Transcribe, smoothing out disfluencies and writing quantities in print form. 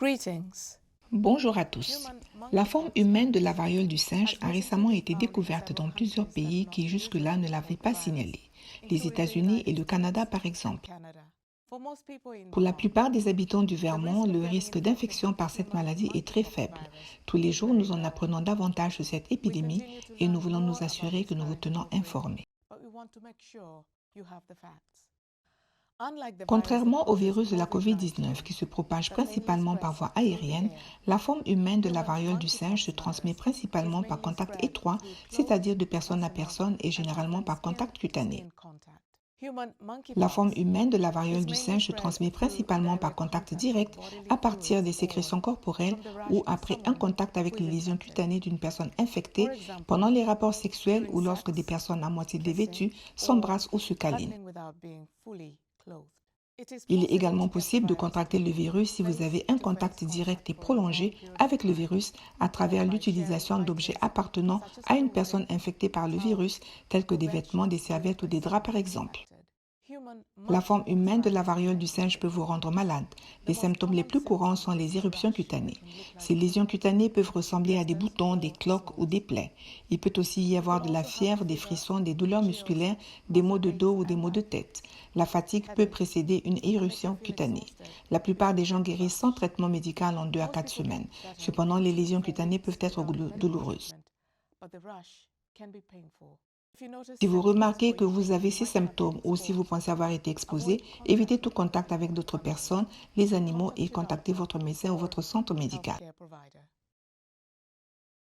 Greetings. Bonjour à tous. La forme humaine de la variole du singe a récemment été découverte dans plusieurs pays qui jusque-là ne l'avaient pas signalée, les États-Unis et le Canada par exemple. Pour la plupart des habitants du Vermont, le risque d'infection par cette maladie est très faible. Tous les jours, nous en apprenons davantage sur cette épidémie et nous voulons nous assurer que nous vous tenons informés. Contrairement au virus de la COVID-19 qui se propage principalement par voie aérienne, la forme humaine de la variole du singe se transmet principalement par contact étroit, c'est-à-dire de personne à personne et généralement par contact cutané. La forme humaine de la variole du singe se transmet principalement par contact direct à partir des sécrétions corporelles ou après un contact avec les lésions cutanées d'une personne infectée pendant les rapports sexuels ou lorsque des personnes à moitié dévêtues s'embrassent ou se câlinent. Il est également possible de contracter le virus si vous avez un contact direct et prolongé avec le virus à travers l'utilisation d'objets appartenant à une personne infectée par le virus, tels que des vêtements, des serviettes ou des draps par exemple. La forme humaine de la variole du singe peut vous rendre malade. Les symptômes les plus courants sont les éruptions cutanées. Ces lésions cutanées peuvent ressembler à des boutons, des cloques ou des plaies. Il peut aussi y avoir de la fièvre, des frissons, des douleurs musculaires, des maux de dos ou des maux de tête. La fatigue peut précéder une éruption cutanée. La plupart des gens guérissent sans traitement médical en 2 à 4 semaines. Cependant, les lésions cutanées peuvent être douloureuses. Si vous remarquez que vous avez ces symptômes ou si vous pensez avoir été exposé, évitez tout contact avec d'autres personnes, les animaux et contactez votre médecin ou votre centre médical.